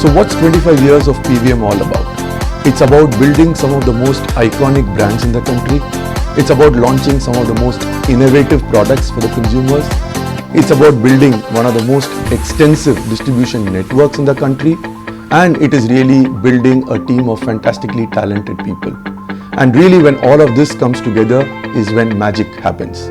So what's 25 years of PVM all about? It's about building some of the most iconic brands in the country. It's about launching some of the most innovative products for the consumers. It's about building one of the most extensive distribution networks in the country. And it is really building a team of fantastically talented people. And really when all of this comes together is when magic happens.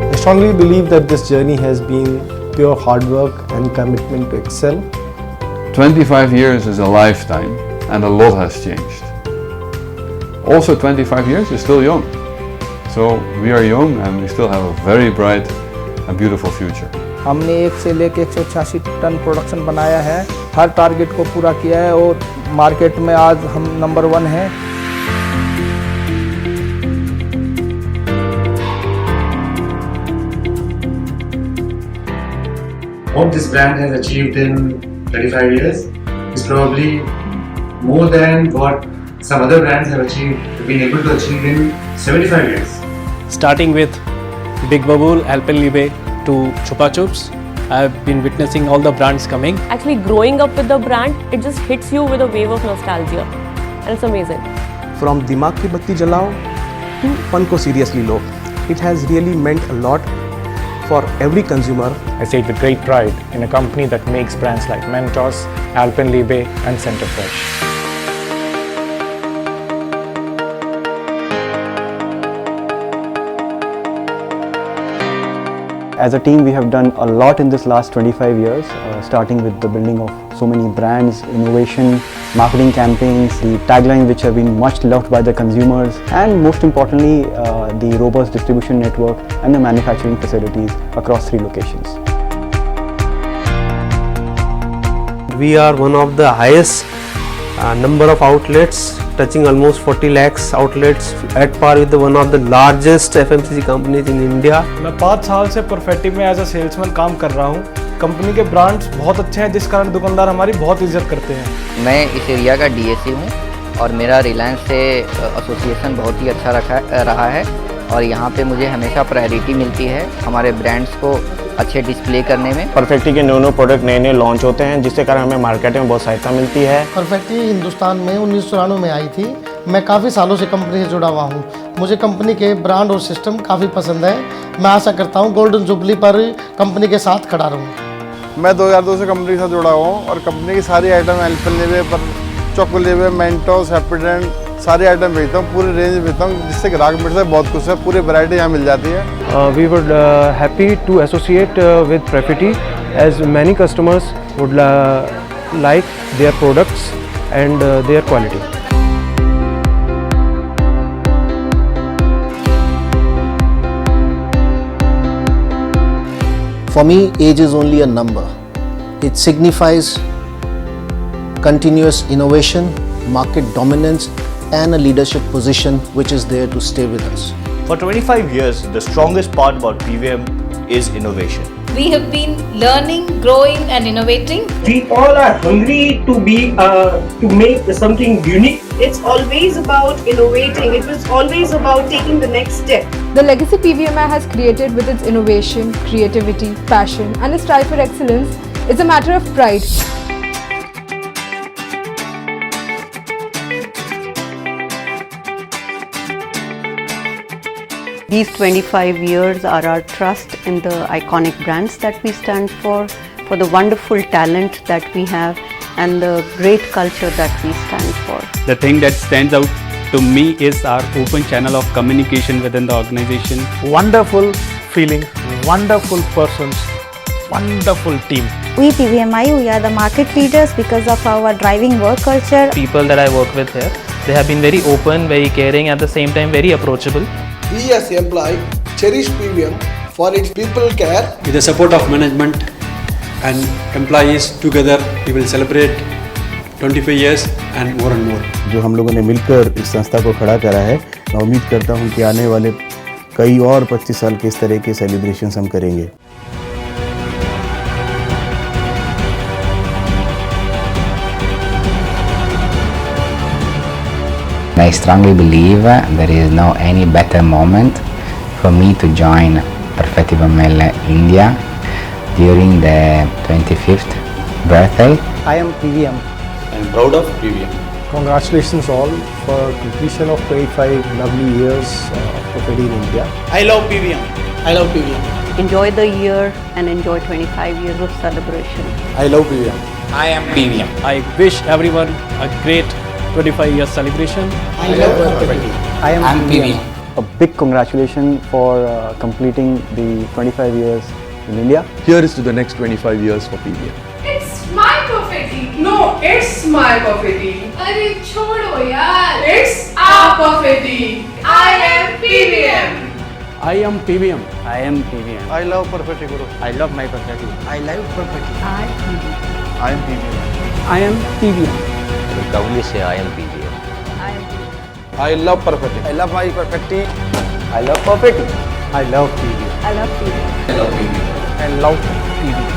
I strongly believe that this journey has been pure hard work and commitment to excel. 25 years is a lifetime and a lot has changed. Also 25 years is still young. So we are young and we still have a very bright and beautiful future. हमने 1 से लेकर 186 ton production बनाया है, हर target को पूरा किया है और मार्केट में आज हम नंबर 1 हैं। What this brand has achieved in 35 years is probably more than what some other brands have been able to achieve in 75 years. Starting with Big Babool, Alpenlibe to Chupa Chups, I've been witnessing all the brands coming. Actually growing up with the brand, it just hits you with a wave of nostalgia and it's amazing. From Dimag Ki Batti Jalao to Fun Ko Seriously Lo, it has really meant a lot for every consumer. I say it with great pride in a company that makes brands like Mentos, Alpenlibe and Centerfresh. As a team, we have done a lot in this last 25 years, starting with the building of so many brands, innovation, marketing campaigns, the tagline which have been much loved by the consumers, and most importantly, the robust distribution network and the manufacturing facilities across 3 locations. We are one of the highest number of outlets, touching almost 40 lakhs outlets, at par with one of the largest FMCG companies in India. मैं 5 साल से perfective में as a salesman काम कर रहा हूँ। Company के brands बहुत अच्छे हैं जिस कारण दुकानदार हमारी बहुत इज्जत करते हैं। मैं इस एरिया का डीएससी हूँ और मेरा रिलायंस से एसोसिएशन बहुत ही अच्छा रहा है और यहाँ पे मुझे हमेशा प्रायोरिटी मिलती है हमारे ब्रांड्स को अच्छे डिस्प्ले करने में। परफेक्टी के नए प्रोडक्ट नए लॉन्च होते हैं जिससे कारण हमें मार्केट में बहुत सहायता मिलती है। परफेक्टी हिंदुस्तान में 1994 में आई थी। मैं काफ़ी सालों से कंपनी से जुड़ा हुआ हूँ। मुझे कंपनी के ब्रांड और सिस्टम काफ़ी पसंद है। मैं आशा करता हूँ गोल्डन जुबली पर कंपनी के साथ खड़ा रहूँ। मैं 2002 से कंपनी के साथ जुड़ा हुआ हूँ और कंपनी की सारी आइटम एल्पेनलिबे पर चॉकोलिबे, मेंटोस, हैप्पीडेंट सारी आइटम बेचता हूँ, पूरी रेंज बेचता हूँ जिससे ग्राहक मेरे से बहुत खुश है। पूरी वैरायटी यहाँ मिल जाती है। We would happy to associate with Perfetti as many customers would like their products and their quality. For me, age is only a number. It signifies continuous innovation, market dominance, and a leadership position which is there to stay with us. For 25 years, the strongest part about PVM is innovation. We have been learning, growing, and innovating. We all are hungry to make something unique. It's always about innovating. It was always about taking the next step. The legacy PVMI has created with its innovation, creativity, passion, and its strive for excellence is a matter of pride. These 25 years are our trust in the iconic brands that we stand for the wonderful talent that we have, and the great culture that we stand for. The thing that stands out to me is our open channel of communication within the organization. Wonderful feeling, wonderful persons, wonderful team. We PVMI, we are the market leaders because of our driving work culture. People that I work with here, they have been very open, very caring, at the same time very approachable. We as employee cherish PVM for its people care. With the support of management and employees together, we will celebrate 25 years and more. जो हम लोगों ने मिलकर इस संस्था को खड़ा करा है, मैं उम्मीद करता हूं कि आने वाले कई और 25 साल के इस तरह के सेलिब्रेशंस हम करेंगे। I strongly believe there is no any better moment for me to join Perfetti Van India during the 25th birthday. I am PVM. I am proud of PVM. Congratulations all for completion of 25 lovely years of Perfetti in India. I love PVM. I love PVM. Enjoy the year and enjoy 25 years of celebration. I love PVM. I am PVM. I wish everyone a great 25-year celebration. I love Perfetti. I am PVM. A big congratulations for completing the 25 years in India. Here is to the next 25 years for PVM. It's my Perfetti. No, it's my Perfetti. अरे छोड़ो यार. It's our Perfetti. I am PVM. I am PVM. I am PVM. I love Perfetti Guru. I love my Perfetti. I love Perfetti. I am PVM. I am PVM. Proudly say I am PVM. I love Perfetti. I love my Perfetti. I love Perfetti. I love PVM. I love PVM. I love PVM. I love PVM.